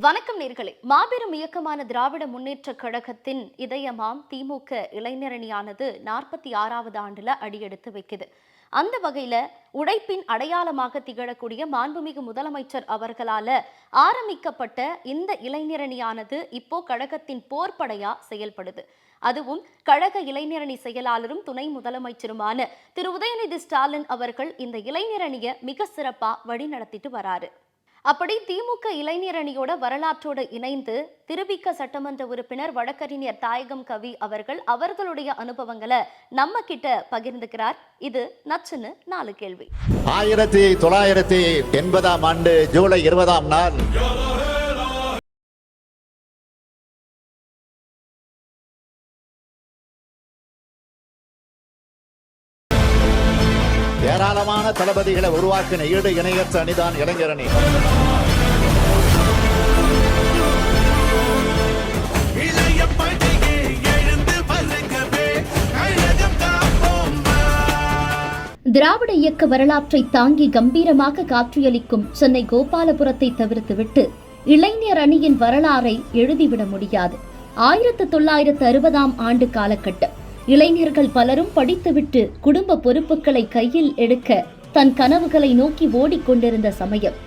வணக்கம் நேர்களே. மாபெரும் இயக்கமான திராவிட முன்னேற்ற கழகத்தின் இதயமாம் திமுக இளைஞரணியானது 46வது ஆண்டுல அடியெடுத்து வைக்குது. அந்த வகையில உழைப்பின் அடையாளமாக திகழக்கூடிய மாண்புமிகு முதலமைச்சர் அவர்களால ஆரம்பிக்கப்பட்ட இந்த இளைஞரணியானது இப்போ கழகத்தின் போர்ப்படையா செயல்படுது. அதுவும் கழக இளைஞரணி செயலாளரும் துணை முதலமைச்சருமான திரு உதயநிதி ஸ்டாலின் அவர்கள் இந்த இளைஞரணியை மிக சிறப்பா வழிநடத்திட்டு வராரு. அப்படி திமுக இளைஞரணியோட வரலாற்றோடு இணைந்து திருவிக சட்டமன்ற உறுப்பினர் வழக்கறிஞர் தாயகம் கவி அவர்கள் அவர்களுடைய அனுபவங்களை நம்ம கிட்ட பகிர்ந்துக்கிறார். இது நச்சுன்னு 4 கேள்வி. 1980ஆம் ஆண்டு ஜூலை 20ஆம் நாள் ஏராளமான தளபதிகளை உருவாக்கின ஈடு இணையற்ற அணிதான் இளைஞரணி. திராவிட இயக்க வரலாற்றை தாங்கி கம்பீரமாக காட்சியளிக்கும் சென்னை கோபாலபுரத்தை தவிர்த்துவிட்டு இளைஞர் அணியின் வரலாறை எழுதிவிட முடியாது. 1960ஆம் ஆண்டு காலகட்டம். இளைஞர்கள் பலரும் படித்துவிட்டு குடும்ப பொறுப்புகளை கையில் எடுக்க தன் கனவுகளை நோக்கி ஓடிக்கொண்டிருந்த சமயம்.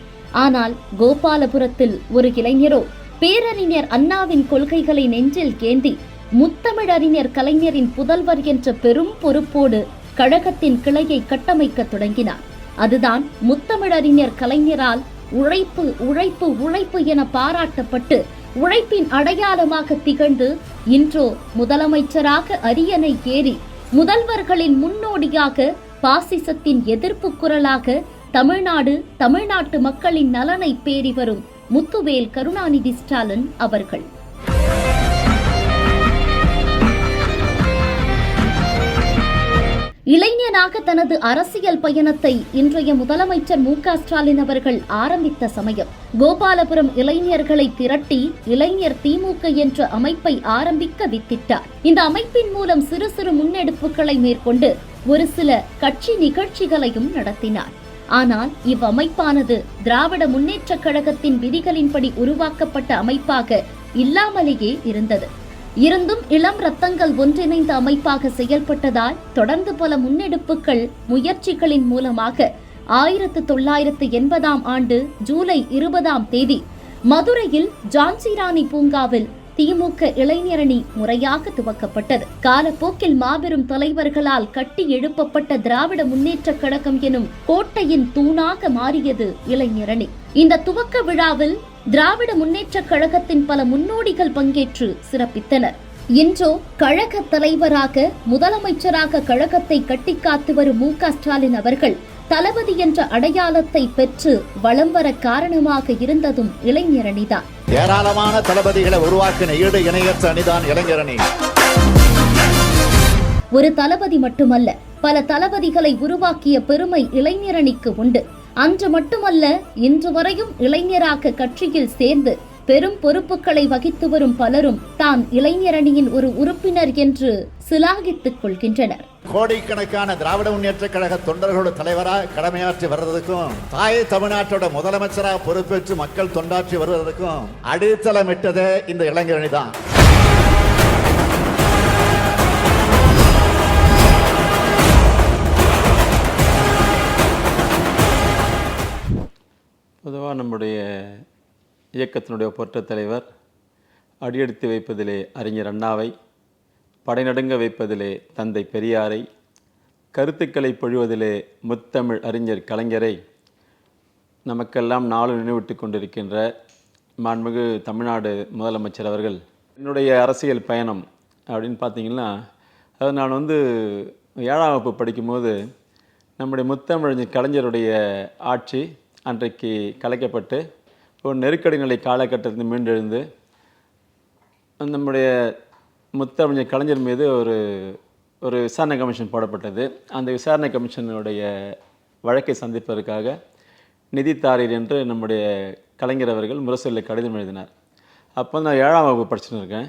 ஆனால் கோபாலபுரத்தில் ஒரு இளைஞரோ பேரறிஞர் அண்ணாவின் கொள்கைகளை நெஞ்சில் கேந்தி முத்தமிழறிஞர் கலைஞரின் புதல்வர் என்ற பெரும் பொறுப்போடு கழகத்தின் கிளையை கட்டமைக்க தொடங்கினார். அதுதான் முத்தமிழறிஞர் கலைஞரால் உழைப்பு உழைப்பு உழைப்பு என பாராட்டப்பட்டு உழைப்பின் அடையாளமாக திகழ்ந்து இன்றோ முதலமைச்சராக அரியணை ஏறி முதல்வர்களின் முன்னோடியாக பாசிசத்தின் எதிர்ப்பு குரலாக தமிழ்நாட்டு மக்களின் நலனை பேரி வரும் முத்துவேல் கருணாநிதி ஸ்டாலின் அவர்கள். இளைஞனாக தனது அரசியல் பயணத்தை இன்றைய முதலமைச்சர் மு.க. ஸ்டாலின் அவர்கள் ஆரம்பித்த சமயம் கோபாலபுரம் இளைஞர்களை திரட்டி இளைஞர் திமுக என்ற அமைப்பை ஆரம்பிக்க வித்திட்டார். இந்த அமைப்பின் மூலம் சிறு சிறு முன்னெடுப்புகளை மேற்கொண்டு ஒரு சில கட்சி நிகழ்ச்சிகளையும் நடத்தினார். ஆனால் இவ்வமைப்பானது திராவிட முன்னேற்ற கழகத்தின் விதிகளின்படி உருவாக்கப்பட்ட அமைப்பாக இல்லாமலேயே இருந்தது. இருந்தும் இளம் ரத்தங்கள் ஒன்றிணைந்த அமைப்பாக செயல்பட்டதால் தொடர்ந்து பல முன்னெடுப்புகள் முயற்சிகளின் மூலமாக 1980ஆம் ஆண்டு ஜூலை 20ஆம் தேதி மதுரையில் ஜான்சிராணி பூங்காவில் திமுக இளைஞரணி முறையாக துவக்கப்பட்டது. காலப்போக்கில் மாபெரும் தலைவர்களால் கட்டி எழுப்பப்பட்ட திராவிட முன்னேற்ற கழகம் எனும் கோட்டையின் தூணாக மாறியது இளைஞரணி. இந்த துவக்க விழாவில் திராவிட முன்னேற்ற கழகத்தின் பல முன்னோடிகள் பங்கேற்று சிறப்பித்தனர். இன்றோ கழக தலைவராக முதலமைச்சராக கழகத்தை கட்டிக்காத்து வரும் மு.க. ஸ்டாலின் அவர்கள் தளபதி என்ற அடையாளத்தை பெற்று வலம் வர காரணமாக இருந்ததும் இளைஞரணிதான். ஏராளமான தளபதிகளை உருவாக்கின ஈடு இணையற்ற அணிதான் இளைஞரணி. ஒரு தளபதி மட்டுமல்ல, பல தளபதிகளை உருவாக்கிய பெருமை இளைஞரணிக்கு உண்டு. அன்று மட்டுமல்ல, இன்று வரையும் இளைஞராக கட்சியில் சேர்ந்து பெரும் பொறுப்புகளை வகித்து வரும் பலரும் தான் இளைஞரணியின் ஒரு உறுப்பினர் என்று சிலாகித்துக் கொள்கின்றனர். கோடிக்கணக்கான திராவிட முன்னேற்ற கழக தொண்டர்களோட தலைவராக கடமையாற்றி வருவதற்கும் தாய் தமிழ்நாட்டோட முதலமைச்சராக பொறுப்பேற்று மக்கள் தொண்டாற்றி வருவதற்கும் அடித்தளமிட்டதே இந்த இளைஞரணி தான். பொதுவாக நம்முடைய இயக்கத்தினுடைய பொற்ற தலைவர் அடியெடுத்து வைப்பதிலே அறிஞர் அண்ணாவை, படைநடுங்க வைப்பதிலே தந்தை பெரியாரை, கருத்துக்களை பொழிவதிலே முத்தமிழ் அறிஞர் கலைஞரை நமக்கெல்லாம் நாளும் நினைவிட்டு கொண்டிருக்கின்ற மாண்புமிகு தமிழ்நாடு முதலமைச்சர் அவர்கள். என்னுடைய அரசியல் பயணம் அப்படின்னு பார்த்தீங்கன்னா, அது நான் 7ஆம் வகுப்பு படிக்கும்போது நம்முடைய முத்தமிழறிஞர் கலைஞருடைய ஆட்சி அன்றைக்கு கலைக்கப்பட்டு ஒரு நெருக்கடி நிலை காலகட்டத்தில் மீண்டெழுந்து நம்முடைய முத்தமிழர் கலைஞர் மீது ஒரு விசாரணை கமிஷன் போடப்பட்டது. அந்த விசாரணை கமிஷனுடைய வழக்கை சந்திப்பதற்காக நிதி தாரீர் என்று நம்முடைய கலைஞர் அவர்கள் முரசொலியில் கடிதம் எழுதினார். அப்போ நான் 7ஆம் வகுப்பு படிச்சுன்னு இருக்கேன்.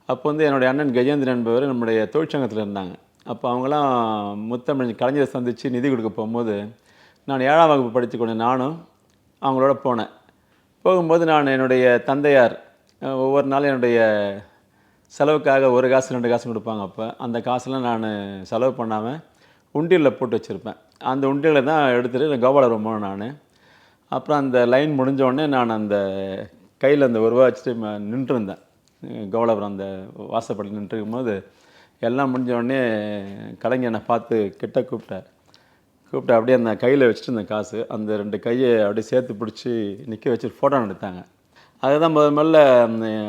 அப்போ என்னுடைய அண்ணன் கஜேந்திரன் என்பவர் நம்முடைய தொழிற்சங்கத்தில் இருந்தாங்க. அப்போ அவங்களாம் முத்தமிழர் கலைஞரை சந்தித்து நிதி கொடுக்க போகும்போது நான் 7ஆம் வகுப்பு படித்து கொண்டு நானும் அவங்களோட போனேன். போகும்போது நான் என்னுடைய தந்தையார் ஒவ்வொரு நாளும் என்னுடைய செலவுக்காக 1 காசு 2 காசு கொடுப்பாங்க. அப்போ அந்த காசெல்லாம் நான் செலவு பண்ணாமல் உண்டியலில் போட்டு வச்சுருப்பேன். அந்த உண்டியலை தான் எடுத்துகிட்டு கோபாலபுரம் போனேன் நான். அப்புறம் அந்த லைன் முடிஞ்ச உடனே நான் அந்த கையில் அந்த 1 ரூபா வச்சுட்டு நின்றுருந்தேன். கோபாலபுரம் அந்த வாசப்படி நின்றுருக்கும் போது எல்லாம் முடிஞ்ச உடனே கலைஞர் என்னை பார்த்து கிட்ட கூப்பிட்டு அப்படியே அந்த கையில் வச்சுட்டு இந்த காசு அந்த 2 கையை அப்படியே சேர்த்து பிடிச்சி நிற்க வச்சு ஃபோட்டோ எடுத்தாங்க. அதுதான் முதல்ல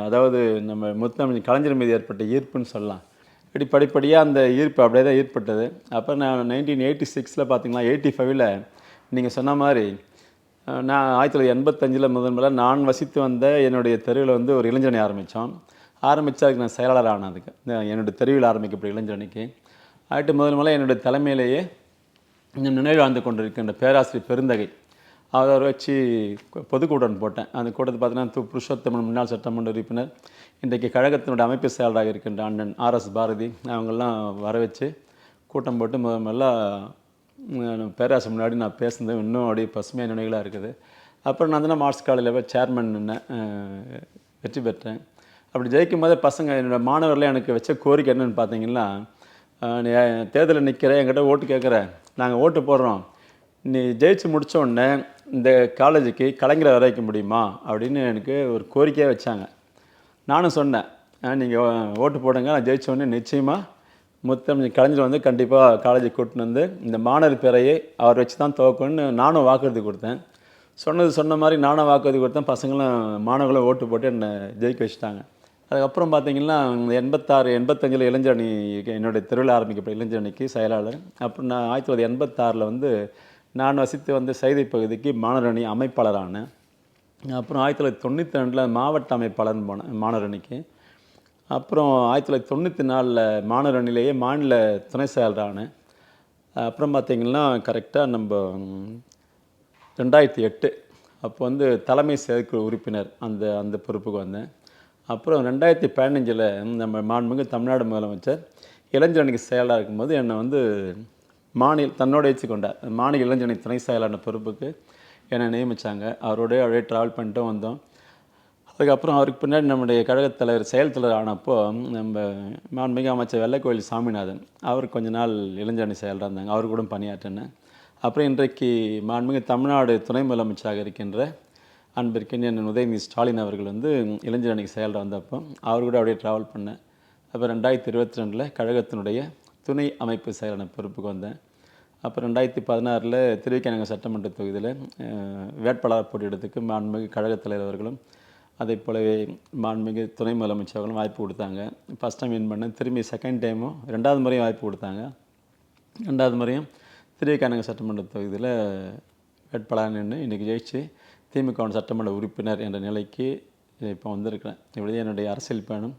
அதாவது நம்ம முத்தமிழ் கலைஞர் மீது ஏற்பட்ட ஈர்ப்புன்னு சொல்லலாம். இப்படி படிப்படியாக அந்த ஈர்ப்பு அப்படியே தான் ஏற்பட்டது. அப்போ நான் 1986 பார்த்தீங்கன்னா 85ல் நீங்கள் சொன்ன மாதிரி நான் 1985 முதல்ல நான் வசித்து வந்த என்னுடைய தெருவில் வந்து ஒரு இளைஞரணி ஆரம்பித்தோம். ஆரம்பித்து அதுக்கு நான் செயலாளர் ஆனதுக்கு என்னுடைய தெருவில் ஆரம்பிக்கப்பட்ட இளைஞரணிக்கு ஆகிட்டு முதல்ல என்னுடைய தலைமையிலேயே இன்னும் நினைவு வாழ்ந்து கொண்டிருக்கின்ற பேராசிரியர் பெருந்தகை அவரை வச்சு பொதுக்கூட்டம் போட்டேன். அந்த கூட்டத்தை பார்த்தீங்கன்னா புருஷோத்தமன் முன்னாள் சட்டமன்ற உறுப்பினர், இன்றைக்கு கழகத்தினுடைய அமைப்பு செயலராக இருக்கின்ற அண்ணன் RS பாரதி அவங்கெல்லாம் வர வச்சு கூட்டம் போட்டு முதல்ல பேராசிரியர் முன்னாடி நான் பேசுனது இன்னும் அப்படியே பசுமையான நினைவுகளாக இருக்குது. அப்புறம் நான் தான் ஆர்ட்ஸ் காலேஜில் சேர்மன் வெற்றி பெற்றேன். அப்படி ஜெயிக்கும் போதே பசங்க என்னோடய மாணவர்களே எனக்கு வச்ச கோரிக்கை என்னென்னு பார்த்தீங்கன்னா, நீ தேர்தலில் நிற்கிற என்கிட்ட ஓட்டு கேட்குற, நாங்கள் ஓட்டு போடுறோம், நீ ஜெயிச்சு முடித்த உடனே இந்த காலேஜுக்கு கலைஞரை வர வைக்க முடியுமா அப்படின்னு எனக்கு ஒரு கோரிக்கையாக வச்சாங்க. நானும் சொன்னேன், நீங்கள் ஓட்டு போடுங்க, நான் ஜெயிச்ச உடனே நிச்சயமாக முத்தமிழ் கலைஞர் வந்து கண்டிப்பாக காலேஜுக்கு கூட்டின்னு வந்து இந்த மாணவர் பேரையை அவர் வச்சு தான் துவக்கணும்னு நானும் வாக்குறுதி கொடுத்தேன். சொன்ன மாதிரி நானும் வாக்குறுதி கொடுத்தேன். பசங்களும் மாணவர்களும் ஓட்டு போட்டு என்னை ஜெயிக்க வச்சுட்டாங்க. அதுக்கப்புறம் பார்த்தீங்கன்னா 86 85 இளைஞரணி என்னுடைய தெருவில் ஆரம்பிக்கப்பட்ட இளைஞரணிக்கு செயலாளர். அப்புறம் நான் 1986 வந்து நான் வசித்து வந்து சைதை பகுதிக்கு மாணவரணி அமைப்பாளரானேன். அப்புறம் 1992 மாவட்ட அமைப்பாளர்னு போனேன் மாணவரணிக்கு. அப்புறம் 1994 மாணவரணிலேயே மாநில துணை செயலரானேன். அப்புறம் பார்த்திங்கன்னா கரெக்டாக நம்ம 2008 அப்போ வந்து தலைமை செயற்குழு உறுப்பினர் அந்த பொறுப்புக்கு வந்தேன். அப்புறம் 2015 நம்ம மாண்புமிகு தமிழ்நாடு முதலமைச்சர் இளைஞரணிக்கு செயலாளர் இருக்கும்போது என்னை வந்து தன்னோட வச்சுக்கொண்டார். மாநில இளைஞரணி துணை செயலாளர் பொறுப்புக்கு என்னை நியமித்தாங்க. அவரோடய அப்படியே ட்ராவல் பண்ணிட்டு வந்தோம். அதுக்கப்புறம் அவருக்கு பின்னாடி நம்முடைய கழகத் தலைவர் செயல் தலைவர் ஆனப்போ நம்ம மாண்புமிகு அமைச்சர் வெள்ளைக்கோயில் சாமிநாதன் அவர் கொஞ்ச நாள் இளைஞரணி செயலராக இருந்தாங்க. அவர் கூட பணியாற்றினேன். அப்புறம் இன்றைக்கு மாண்புமிகு தமிழ்நாடு துணை முதலமைச்சராக இருக்கின்ற அன்பிற்கின் என் உதயநிதி ஸ்டாலின் அவர்கள் வந்து இளைஞரணிக்கு செயலராக வந்தப்போ அவர் கூட அப்படியே ட்ராவல் பண்ணேன். அப்புறம் 2022 கழகத்தினுடைய துணை அமைப்பு செயலாளர் பொறுப்புக்கு வந்தேன். அப்புறம் 2016 திருவிக்கிரமங்க சட்டமன்ற தொகுதியில் வேட்பாளர் போட்டியிடத்துக்கு மாண்புமிகு கழகத் தலைவர் அவர்களும் அதே போலவே மாண்புமிகு துணை முதலமைச்சர்களும் வாய்ப்பு கொடுத்தாங்க. ஃபஸ்ட் டைம் வின் பண்ணேன். திரும்பி செகண்ட் டைமும் 2வது முறையும் வாய்ப்பு கொடுத்தாங்க. 2வது முறையும் திருவிக்கிரமங்க சட்டமன்ற தொகுதியில் வேட்பாளர் நின்று இன்றைக்கி ஜெயிச்சு திமுக சட்டமன்ற உறுப்பினர் என்ற நிலைக்கு இப்போ வந்திருக்கிறேன். இப்படி என்னுடைய அரசியல் பயணம்.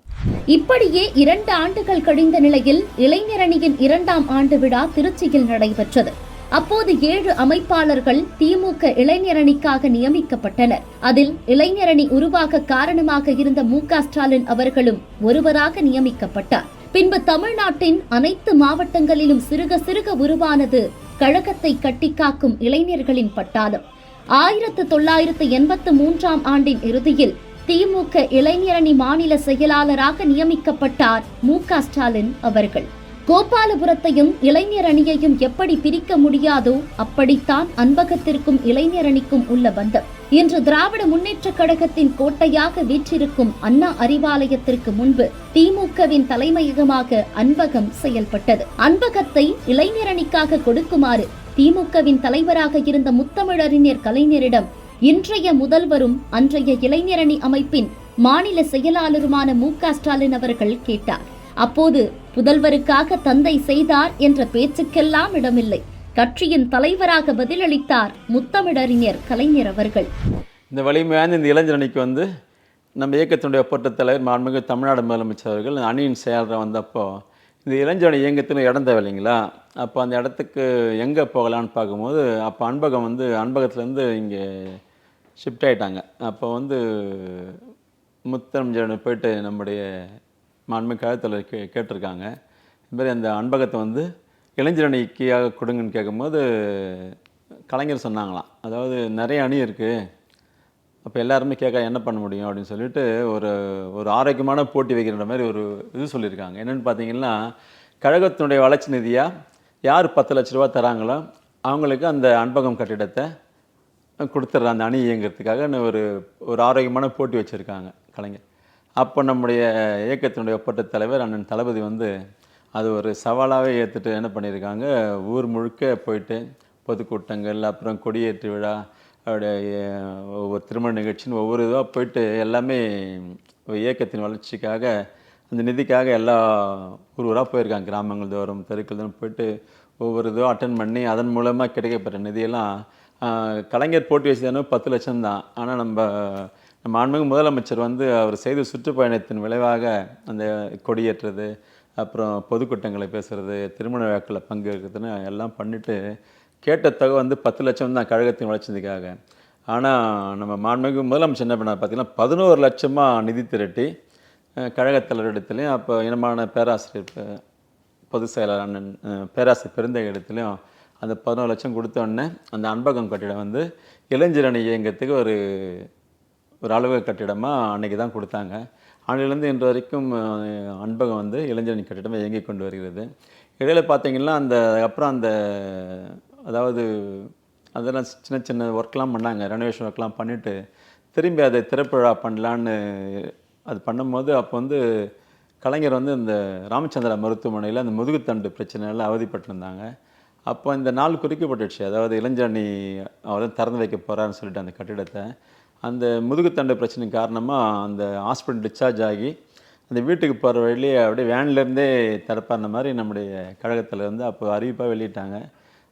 இப்படியே 2 ஆண்டுகள் கழிந்த நிலையில் இளைஞரணியின் 2ஆம் ஆண்டு விழா திருச்சியில் நடைபெற்றது. அப்போது 7 அமைப்பாளர்கள் திமுக இளைஞரணிக்காக நியமிக்கப்பட்டனர். அதில் இளைஞரணி உருவாக காரணமாக இருந்த மு.க. ஸ்டாலின் அவர்களும் ஒருவராக நியமிக்கப்பட்டார். பின்பு தமிழ்நாட்டின் அனைத்து மாவட்டங்களிலும் சிறுக சிறுக உருவானது கழகத்தை கட்டிக்காக்கும் இளைஞர்களின் பட்டாளம். 1983ஆம் ஆண்டின் இறுதியில் திமுக இளைஞரணி மாநில செயலாளராக நியமிக்கப்பட்டார் மு.க. ஸ்டாலின் அவர்கள். கோபாலபுரத்தையும் இளைஞரணியையும் எப்படி பிரிக்க முடியாதோ அப்படித்தான் அன்பகத்திற்கும் இளைஞரணிக்கும் உள்ள பந்தம். இன்று திராவிட முன்னேற்ற கழகத்தின் கோட்டையாக வீற்றிருக்கும் அண்ணா அறிவாலயத்திற்கு முன்பு திமுகவின் தலைமையகமாக அன்பகம் செயல்பட்டது. அன்பகத்தை இளைஞரணிக்காக கொடுக்குமாறு திமுகவின் தலைவராக இருந்த முத்தமிழறிஞர் கலைஞரிடம் இன்றைய முதல்வரும் அன்றைய இளைஞரணி அமைப்பின் மாநில செயலாளருமான மு.க. ஸ்டாலின் அவர்கள் கேட்டார். அப்போது புதல்வருக்காக தந்தை செய்தார் என்ற பேச்சுக்கெல்லாம் இடமில்லை. கட்சியின் தலைவராக பதிலளித்தார் முத்தமிழறிஞர் கலைஞர் அவர்கள். இந்த வலிமையான இந்த இளைஞரணிக்கு வந்து நம்ம இயக்கத்தினுடைய ஒப்பற்ற தலைவர் மாண்புமிகு தமிழ்நாடு முதலமைச்சர் அவர்கள் அணியின் செயலராக வந்தப்போ இந்த இளைஞரணி இயக்கத்தில் இடம் தேவை இல்லைங்களா? அப்போ அந்த இடத்துக்கு எங்கே போகலான்னு பார்க்கும்போது அப்போ அன்பகம் வந்து அன்பகத்துலேருந்து இங்கே ஷிஃப்ட் ஆகிட்டாங்க. அப்போ வந்து முத்தமிழ் போயிட்டு நம்முடைய மாண்புமிகு கழகத்தில் கேட்டிருக்காங்க. இது மாதிரி அந்த அன்பகத்தை வந்து இளைஞரணிக்காக கொடுங்கன்னு கேட்கும்போது கலைஞர் சொன்னாங்களாம், அதாவது நிறைய அணி இருக்குது, அப்போ எல்லாருமே கேட்க என்ன பண்ண முடியும் அப்படின்னு சொல்லிட்டு ஒரு ஒரு ஆரோக்கியமான போட்டி வைக்கிற மாதிரி ஒரு இது சொல்லியிருக்காங்க. என்னென்னு பார்த்தீங்கன்னா, கழகத்தினுடைய வளர்ச்சி நிதியாக யார் 10 லட்ச ரூபா தராங்களோ அவங்களுக்கு அந்த அன்பகம் கட்டிடத்தை கொடுத்துட்ற அந்த அணி இயங்கிறதுக்காக ஒரு ஒரு ஆரோக்கியமான போட்டி வச்சுருக்காங்க கலைஞர். அப்போ நம்முடைய இயக்கத்தினுடைய ஒப்பற்ற தலைவர் அண்ணன் தளபதி வந்து அது ஒரு சவாலாகவே ஏற்றுட்டு என்ன பண்ணியிருக்காங்க, ஊர் முழுக்க போயிட்டு பொதுக்கூட்டங்கள், அப்புறம் கொடியேற்று விழா, அவருடைய ஒவ்வொரு திருமண நிகழ்ச்சின்னு ஒவ்வொரு இதுவாக போயிட்டு எல்லாமே இயக்கத்தின் வளர்ச்சிக்காக அந்த நிதிக்காக எல்லா ஊராக போயிருக்காங்க. கிராமங்கள் தோறும் தெருக்கள் தோறும் போயிட்டு ஒவ்வொரு இதுவும் அட்டன் பண்ணி அதன் மூலமாக கிடைக்கப்பட்ட நிதியெல்லாம் கலைஞர் போட்டி வச்சதுன்னு 10 லட்சம் தான். ஆனால் நம்ம மாண்புமிகு முதலமைச்சர் வந்து அவர் செய்த சுற்றுப்பயணத்தின் விளைவாக அந்த கொடியேற்றுறது, அப்புறம் பொதுக்கூட்டங்களை பேசுகிறது, திருமண விழாக்களில் பங்கேற்கிறதுன்னு எல்லாம் பண்ணிவிட்டு கேட்ட தொகை வந்து 10 லட்சம் தான் கழகத்தின் வளர்ச்சிக்காக. ஆனால் நம்ம மாண்புமிகு முதலமைச்சர் என்ன பண்ணார் பார்த்தீங்கன்னா, 11 லட்சமாக நிதி திரட்டி கழகத் தலைவரிடத்துலையும், அப்போ இனமான பேராசிரியர் பொதுச் செயலாளர் அண்ணன் பேராசிரியர் பெருந்தகை இடத்துலையும் அந்த 11 லட்சம் கொடுத்தோடனே அந்த அன்பகம் கட்டிடம் வந்து இளைஞர் அணி இயங்கத்துக்கு ஒரு அலுவலக கட்டிடமாக அன்றைக்கி தான் கொடுத்தாங்க. அன்றையிலேருந்து இன்று வரைக்கும் அன்பகம் வந்து இளைஞர் அணி கட்டிடமாக இயங்கி கொண்டு வருகிறது. இடையில பார்த்தீங்கன்னா அப்புறம் அதாவது அதெல்லாம் சின்ன சின்ன ஒர்க்லாம் பண்ணாங்க, ரெனோவேஷன் ஒர்க்லாம் பண்ணிவிட்டு திரும்பி அதை திறப்புழா பண்ணலான்னு அது பண்ணும்போது அப்போ வந்து கலைஞர் வந்து இந்த ராமச்சந்திரா மருத்துவமனையில் அந்த முதுகுத்தண்டு பிரச்சனையெல்லாம் அவதிப்பட்டிருந்தாங்க. அப்போ இந்த நாள் குறிக்கப்பட்டுச்சு, அதாவது இளைஞரணி அவர் திறந்து வைக்க போகிறான்னு சொல்லிட்டு அந்த கட்டிடத்தை. அந்த முதுகுத்தண்டு பிரச்சனை காரணமாக அந்த ஹாஸ்பிட்டல் டிஸ்சார்ஜ் ஆகி அந்த வீட்டுக்கு போகிற வழியே அப்படியே வேன்லேருந்தே திறப்பாருன மாதிரி நம்முடைய கழகத்தில் வந்து அப்போ அறிவிப்பாக வெளியிட்டாங்க.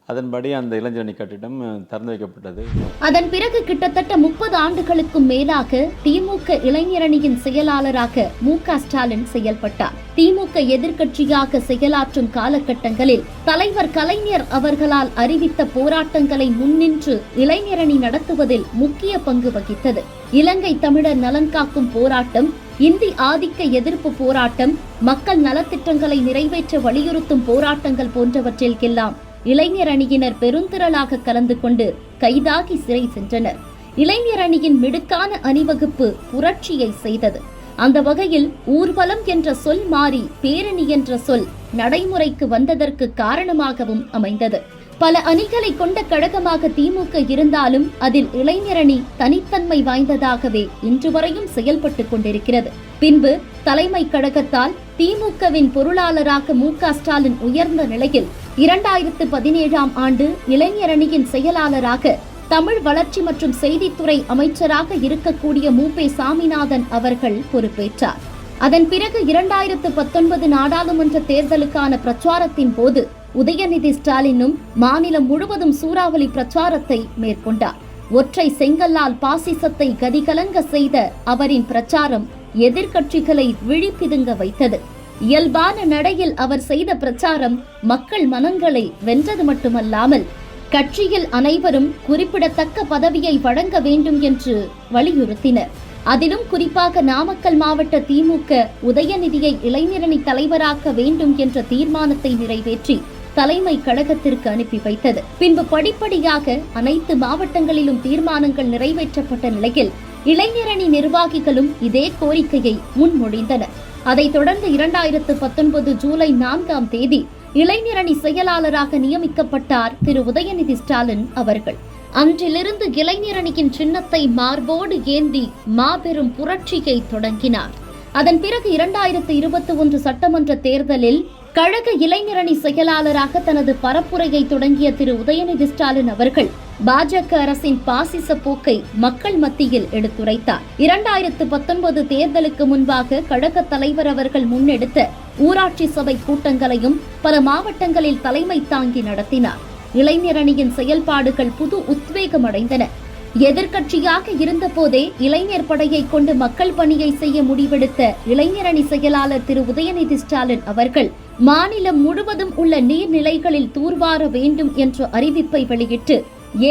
அதன்படி அந்த இளைஞரணி கட்டிடம் திறந்து வைக்கப்பட்டது. அதன் பிறகு கிட்டத்தட்ட 30 ஆண்டுகளுக்கும் மேலாக திமுக இளைஞரணியின் செயலாளராக மு.க. ஸ்டாலின் செயல்பட்டார். திமுக எதிர்க்கட்சியாக செயலாற்றும் காலகட்டங்களில் தலைவர் கலைஞர் அவர்களால் அறிவித்த போராட்டங்களை முன்னின்று இளைஞரணி நடத்துவதில் முக்கிய பங்கு வகித்தது. இலங்கை தமிழர் நலன் காக்கும் போராட்டம், இந்தி ஆதிக்க எதிர்ப்பு போராட்டம், மக்கள் நலத்திட்டங்களை நிறைவேற்ற வலியுறுத்தும் போராட்டங்கள் போன்றவற்றில் எல்லாம் இளைஞர் அணியினர் பெருந்திரளாக கலந்து கொண்டு கைதாகி சிறை சென்றனர். இளைஞர் அணியின் மிடுக்கான அணிவகுப்பு புரட்சியை செய்தது. அந்த வகையில் ஊர்வலம் என்ற சொல் மாறி பேரணி என்ற சொல் நடைமுறைக்கு வந்ததற்கு காரணமாகவும் அமைந்தது. பல அணிகளை கொண்ட கழகமாக திமுக இருந்தாலும் அதில் இளைஞரணி தனித்தன்மை வாய்ந்ததாகவே இன்று வரையும் செயல்பட்டு கொண்டிருக்கிறது. பின்பு தலைமை கழகத்தால் திமுகவின் பொருளாளராக மு.க. ஸ்டாலின் உயர்ந்த நிலையில் 2017ஆம் ஆண்டு இளைஞரணியின் செயலாளராக தமிழ் வளர்ச்சி மற்றும் செய்தித்துறை அமைச்சராக இருக்கக்கூடிய மு.பே. சாமிநாதன் அவர்கள் பொறுப்பேற்றார். அதன் பிறகு 2019 நாடாளுமன்ற தேர்தலுக்கான பிரச்சாரத்தின் போது உதயநிதி ஸ்டாலினும் மாநிலம் முழுவதும் சூறாவளி பிரச்சாரத்தை மேற்கொண்டார். ஒற்றை செங்கல்லால் பாசிசத்தை கதிகலங்க செய்த அவரின் பிரச்சாரம் எதிர்க்கட்சிகளை விழிப்பிதுங்க வைத்தது. இயல்பான நடையில் அவர் செய்த பிரச்சாரம் மக்கள் மனங்களை வென்றது மட்டுமல்லாமல் கட்சியில் அனைவரும் குறிப்பிடத்தக்க பதவியை வழங்க வேண்டும் என்று வலியுறுத்தினர். அதிலும் குறிப்பாக நாமக்கல் மாவட்ட திமுக உதயநிதியை இளைஞரணி தலைவராக்க வேண்டும் என்ற தீர்மானத்தை நிறைவேற்றி தலைமை கழகத்திற்கு அனுப்பி வைத்தது. பின்பு படிப்படியாக அனைத்து மாவட்டங்களிலும் தீர்மானங்கள் நிறைவேற்றப்பட்ட நிலையில் இளைஞரணி நிர்வாகிகளும் இதே கோரிக்கையை முன்மொழிந்தனர். அதைத் தொடர்ந்து 2019 ஜூலை 4ஆம் தேதி இளைஞரணி செயலாளராக நியமிக்கப்பட்டார் திரு உதயநிதி ஸ்டாலின் அவர்கள். அன்றிலிருந்து இளைஞரணியின் சின்னத்தை மார்போடு ஏந்தி மாபெரும் புரட்சியை தொடங்கினார். அதன் பிறகு 2021 சட்டமன்ற தேர்தலில் கழக இளைஞரணி செயலாளராக தனது பரப்புரையை தொடங்கிய திரு உதயநிதி ஸ்டாலின் அவர்கள் பாஜக அரசின் பாசிச போக்கை மக்கள் மத்தியில் எடுத்துரைத்தார். 2019 தேர்தலுக்கு முன்பாக கழக தலைவர் அவர்கள் முன்னெடுத்த ஊராட்சி சபை கூட்டங்களையும் பல மாவட்டங்களில் தலைமை தாங்கி நடத்தினார். இளைஞரணியின் செயல்பாடுகள் புது உத்வேகம் அடைந்தன. எதிர்க்கட்சியாக இருந்த போதே இளைஞர் படையை கொண்டு மக்கள் பணியை செய்ய முடிவெடுத்த இளைஞரணி செயலாளர் திரு உதயநிதி ஸ்டாலின் அவர்கள் மாநிலம் முழுவதும் உள்ள நீர்நிலைகளில் தூர்வார வேண்டும் என்ற அறிவிப்பை வெளியிட்டு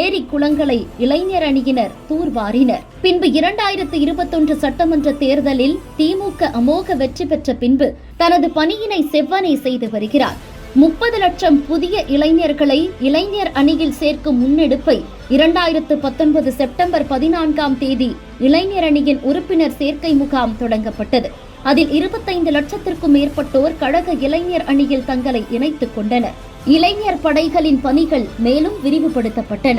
ஏரி குளங்களை இளைஞர் அணியினர் தூர்வாரினர். பின்பு 2021 சட்டமன்ற தேர்தலில் திமுக அமோக வெற்றி பெற்ற பின்பு தனது பணியினை செவ்வனே செய்து வருகிறார். 30 லட்சம் புதிய இளைஞர்களை இளைஞர் அணியில் சேர்க்கும் முன்னெடுப்பை 2019 செப்டம்பர் 14ஆம் தேதி இளைஞரணியின் உறுப்பினர் சேர்க்கை முகாம் தொடங்கப்பட்டது. அதில் 25 லட்சத்திற்கும் மேற்பட்டோர் கழக இளைஞர் அணியில் தங்களை இணைத்துக் கொண்டனர். இளைஞர் படைகளின் பணிகள் மேலும் விரிவுபடுத்தப்பட்டன.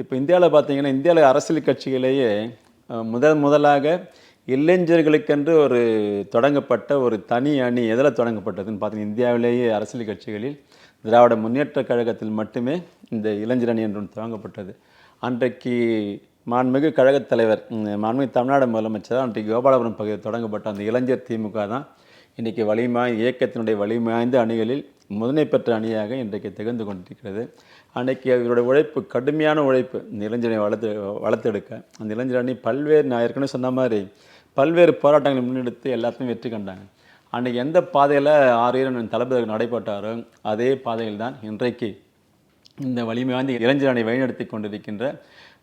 இப்போ இந்தியாவில் பார்த்தீங்கன்னா, இந்தியாவில் அரசியல் கட்சிகளையே முதலாக இளைஞர்களுக்கென்று ஒரு தொடங்கப்பட்ட ஒரு தனி அணி எதில் தொடங்கப்பட்டதுன்னு பார்த்தீங்கன்னா, இந்தியாவிலேயே அரசியல் கட்சிகளில் திராவிட முன்னேற்ற கழகத்தில் மட்டுமே இந்த இளைஞர் அணி என்று தொடங்கப்பட்டது. அன்றைக்கு மாண்புமிகு கழகத் தலைவர், மாண்புமிகு தமிழ்நாடு முதலமைச்சர் அன்றைக்கு கோபாலபுரம் பகுதியில் தொடங்கப்பட்ட அந்த இளைஞர் திமுக தான் இன்றைக்கி இயக்கத்தினுடைய வலிமையாய்ந்த அணிகளில் முதன்மை பெற்ற அணியாக இன்றைக்கு திகழ்ந்து கொண்டிருக்கிறது. அன்றைக்கு அவருடைய உழைப்பு, கடுமையான உழைப்பு, இந்த இளைஞரை வளர்த்தெடுக்க அந்த இளைஞர் அணி பல்வேறு, நான் ஏற்கனவே சொன்ன மாதிரி பல்வேறு போராட்டங்களை முன்னெடுத்து எல்லாத்தையும் வெற்றி கண்டாங்க. அன்றைக்கி எந்த பாதையில் ஆரியரன் தளபதி நடைபெற்றாரோ அதே பாதையில் தான் இன்றைக்கு இந்த வலிமையாய்ந்த இளைஞர் அணி வழிநடத்தி கொண்டிருக்கின்ற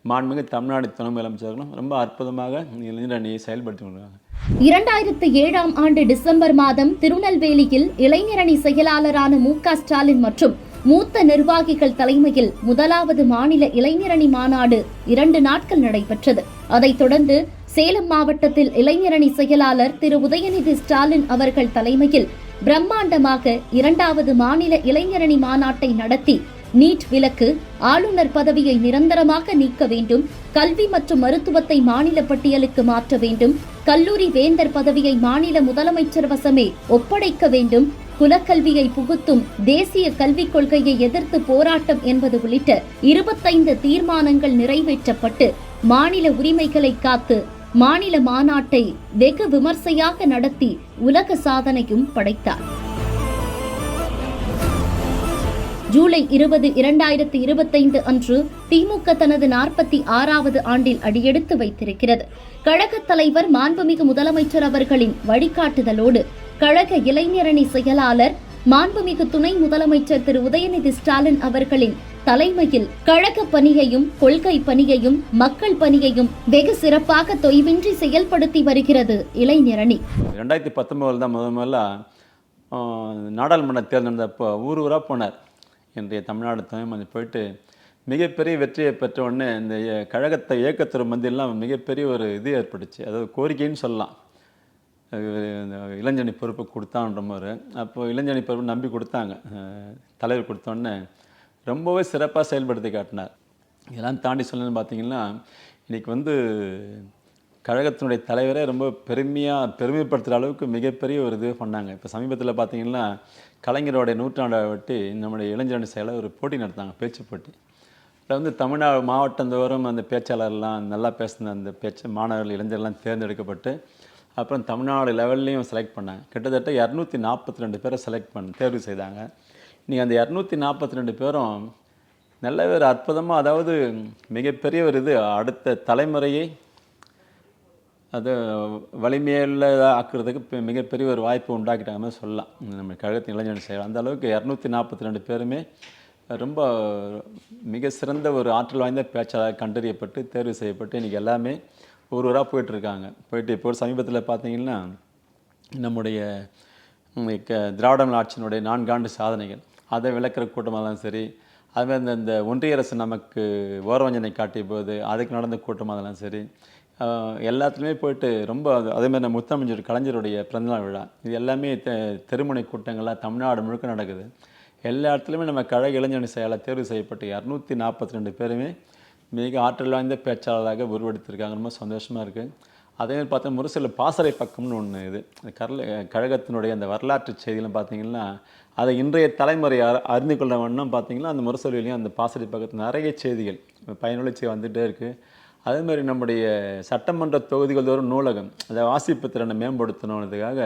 மாண்புமிகு தமிழ்நாடு துணை முதலமைச்சர்களும் ரொம்ப அற்புதமாக இளைஞர் அணியை செயல்படுத்தி கொண்டிருக்காங்க. 2007ஆம் ஆண்டு டிசம்பர் மாதம் திருநெல்வேலியில் இளைஞரணி செயலாளரான மு.க. ஸ்டாலின் மற்றும் மூத்த நிர்வாகிகள் தலைமையில் முதலாவது மாநில இளைஞரணி மாநாடு 2 நாட்கள் நடைபெற்றது. அதைத் தொடர்ந்து சேலம் மாவட்டத்தில் இளைஞரணி செயலாளர் திரு உதயநிதி ஸ்டாலின் அவர்கள் தலைமையில் பிரம்மாண்டமாக 2வது மாநில இளைஞரணி மாநாட்டை நடத்தி நீட் விலக்கு, ஆளுநர் பதவியை நிரந்தரமாக நீக்க வேண்டும், கல்வி மற்றும் மருத்துவத்தை மாநில பட்டியலுக்கு மாற்ற வேண்டும், கல்லூரி வேந்தர் பதவியை மாநில முதலமைச்சர் வசமே ஒப்படைக்க வேண்டும், குலக்கல்வியை புகுத்தும் தேசிய கல்விக் கொள்கையை எதிர்த்து போராட்டம் என்பது உள்ளிட்ட 25 தீர்மானங்கள் நிறைவேற்றப்பட்டு மாநில உரிமைகளை காத்து மாநில மாநாட்டை வெகு விமர்சையாக நடத்தி உலக சாதனையும் படைத்தார். ஜூலை 20, 2025 அன்று திமுக தனது 46வது ஆண்டில் அடியெடுத்து வைத்திருக்கிறது. கழகத் தலைவர் மாண்புமிகு முதலமைச்சர் அவர்களின் வழிகாட்டுதலோடு கழக இளைஞரணி செயலாளர் மாண்புமிகு துணை முதலமைச்சர் திரு உதயநிதி ஸ்டாலின் அவர்களின் தலைமையில் கழக பணியையும் கொள்கை பணியையும் மக்கள் பணியையும் வெகு சிறப்பாக தொய்வின்றி செயல்படுத்தி வருகிறது இளைஞரணி. 2019 தான் முதல்ல நாடாளுமன்ற தேர்தல் நடந்தப்போ ஊராக போனார். இன்றைய தமிழ்நாடு துணை முதலமைச்சர் போயிட்டு மிகப்பெரிய வெற்றியை பெற்ற உடனே இந்த கழகத்தை இயக்கத்துறை மத்தியெல்லாம் மிகப்பெரிய ஒரு இது ஏற்பட்டுச்சு. அதாவது கோரிக்கைன்னு சொல்லலாம். இளைஞரணி பொறுப்பு கொடுத்தான்ற மாதிரி அப்போது இளைஞரணி பொறுப்பு நம்பி கொடுத்தாங்க. தலைவர் கொடுத்தோடனே ரொம்பவே சிறப்பாக செயல்படுத்தி காட்டினார். இதெல்லாம் தாண்டி சொல்லணும்னு பார்த்தீங்கன்னா, இன்றைக்கி கழகத்தினுடைய தலைவரே ரொம்ப பெருமைப்படுத்துகிற அளவுக்கு மிகப்பெரிய ஒரு இது பண்ணாங்க. இப்போ சமீபத்தில் பார்த்தீங்கன்னா, கலைஞரோடைய நூற்றாண்டை ஒட்டி நம்முடைய இளைஞரணி செயலை ஒரு போட்டி நடத்தாங்க, பேச்சு போட்டி. அதில் தமிழ்நாடு மாவட்டந்தோறும் அந்த பேச்சாளர்லாம் நல்லா பேசின அந்த மாணவர்கள், இளைஞர்கள்லாம் தேர்ந்தெடுக்கப்பட்டு அப்புறம் தமிழ்நாடு லெவல்லையும் செலக்ட் பண்ணாங்க. கிட்டத்தட்ட 242 பேரை தேர்வு செய்தாங்க. இன்றைக்கி அந்த 242 பேரும் நல்ல ஒரு அற்புதமாக, அதாவது மிகப்பெரிய ஒரு இது அடுத்த தலைமுறையை அது வலிமையுள்ளதாக ஆக்குறதுக்கு மிகப்பெரிய ஒரு வாய்ப்பு உண்டாக்கிட்டாங்க சொல்லலாம். நம்ம கழகத்தின் இளைஞரணி செயல் அந்த அளவுக்கு 242 பேருமே ரொம்ப மிக சிறந்த ஒரு ஆற்றல் வாய்ந்த பேச்சாளர் கண்டறியப்பட்டு தேர்வு செய்யப்பட்டு இன்றைக்கி எல்லாமே ஊராக போயிட்டுருக்காங்க. இப்போ சமீபத்தில் பார்த்தீங்கன்னா, நம்முடைய திராவிட ஆட்சியினுடைய 4 ஆண்டு சாதனைகள் அதை விளக்குற கூட்டமாக தான் சரி, அதுமாதிரி இந்த ஒன்றிய அரசு நமக்கு ஓரவஞ்சனை காட்டிய போது அதுக்கு நடந்த கூட்டமாக இருந்தாலும் சரி, எல்லாத்துலேயுமே போயிட்டு ரொம்ப அதேமாதிரி நம்ம முத்தமிழர் கலைஞருடைய பிறந்தநாள் விழா, இது எல்லாமே தெருமுனை கூட்டங்களாக தமிழ்நாடு முழுக்க நடக்குது. எல்லா இடத்துலையுமே நம்ம கழக இளைஞரணி செயலாளர் தேர்வு செய்யப்பட்டு 242 பேருமே மிக ஆற்றல் வாய்ந்த பேச்சாளராக உருவெடுத்திருக்காங்க. ரொம்ப சந்தோஷமாக இருக்குது. அதேமாதிரி பார்த்தா முரசில் பாசறை பக்கம்னு ஒன்று இது கழகத்தினுடைய அந்த வரலாற்று செய்திகளும் பார்த்திங்கன்னா, அதை இன்றைய தலைமுறை அறிந்து கொள்ள வண்ணம் பார்த்திங்கன்னா அந்த முரசொலியிலையும் அந்த பாசறை பக்கத்தில் நிறைய செய்திகள் பயனுள்ள செய்தி வந்துகிட்டே இருக்குது. அதேமாதிரி நம்முடைய சட்டமன்ற தொகுதிகள் தோறும் நூலகம், அதை வாசிப்பு திறனை மேம்படுத்தணுன்றதுக்காக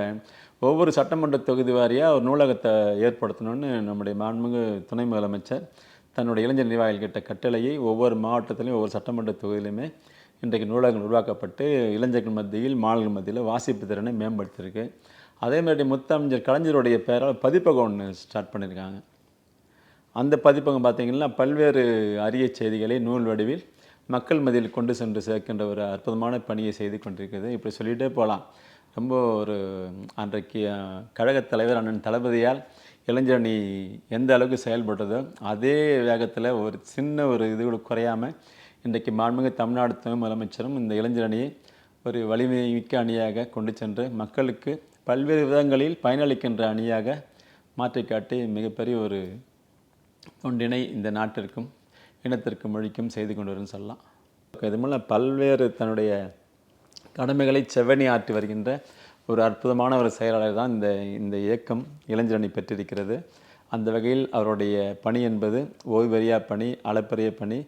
ஒவ்வொரு சட்டமன்ற தொகுதி வாரியாக ஒரு நூலகத்தை ஏற்படுத்தணும்னு நம்முடைய மாண்புமிகு துணை முதலமைச்சர் தன்னுடைய இளைஞர் நிர்வாகிகள் கிட்ட கட்டளையை ஒவ்வொரு மாவட்டத்திலையும் ஒவ்வொரு சட்டமன்ற தொகுதியிலுமே இன்றைக்கு நூலகங்கள் உருவாக்கப்பட்டு இளைஞர்கள் மத்தியில் மாணவர்கள் மத்தியில் வாசிப்பு திறனை மேம்படுத்தியிருக்கு. அதேமாதிரி முத்தமிழர் கலைஞருடைய பெயரால் பதிப்பகம் ஒன்று ஸ்டார்ட் பண்ணியிருக்காங்க. அந்த பதிப்பகம் பார்த்திங்கன்னா பல்வேறு அரிய செய்திகளை நூல் வடிவில் மக்கள் மத்தியில் கொண்டு சென்று சேர்க்கின்ற ஒரு அற்புதமான பணியை செய்து கொண்டிருக்கிறது. இப்படி சொல்லிகிட்டே போகலாம். ரொம்ப ஒரு அன்றைக்கு கழகத் தலைவர் அண்ணன் தளபதியால் இளைஞரணி எந்த அளவுக்கு செயல்பட்டதோ அதே வேகத்தில் ஒரு சின்ன ஒரு இது கூட குறையாமல் இன்றைக்கு மாண்புமிகு தமிழ்நாடு துணை முதலமைச்சரும் இந்த இளைஞரணியை ஒரு வலிமைமிக்க அணியாக கொண்டு சென்று மக்களுக்கு பல்வேறு விதங்களில் பயனளிக்கின்ற அணியாக மாற்றி காட்டி மிகப்பெரிய ஒரு தொண்டினை இந்த நாட்டிற்கும் இனத்திற்கும் மொழிக்கும் செய்து கொண்டு வரும்னு சொல்லலாம். இது மூலம் பல்வேறு தன்னுடைய கடமைகளை செவ்வனி ஆற்றி வருகின்ற ஒரு அற்புதமான ஒரு செயலாளர் தான் இந்த இயக்கம் இளைஞரணி பெற்றிருக்கிறது. அந்த வகையில் அவருடைய பணி என்பது ஓய்வறியா பணி, அளப்பரிய பணி,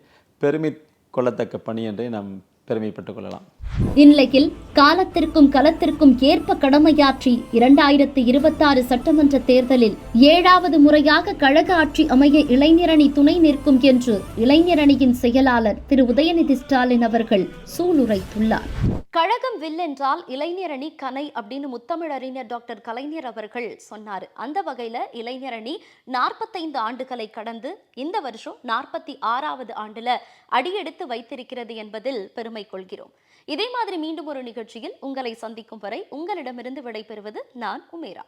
பெருமை கொள்ளத்தக்க பணி என்றே நாம் பெருமைப்பட்டுக் கொள்ளலாம். இந்நிலையில் காலத்திற்கும் களத்திற்கும் ஏற்ப கடமையாற்றி 2026 சட்டமன்ற தேர்தலில் 7வது முறையாக கழக ஆட்சி அமைய இளைஞரணி துணை நிற்கும் என்று இளைஞரணியின் செயலாளர் திரு உதயநிதி ஸ்டாலின் அவர்கள் சூளுரைத்துள்ளார். கழகம் வில் என்றால் இளைஞரணி கனை அப்படின்னு முத்தமிழறிஞர் டாக்டர் கலைஞர் அவர்கள் சொன்னார். அந்த வகையில இளைஞரணி 45 ஆண்டுகளை கடந்து இந்த வருஷம் 46வது ஆண்டுல அடியெடுத்து வைத்திருக்கிறது என்பதில் பெருமை கொள்கிறோம். இதே மாதிரி மீண்டும் ஒரு நிகழ்ச்சியில் உங்களை சந்திக்கும் வரை உங்களிடமிருந்து விடைபெறுவது நான் உமேரா.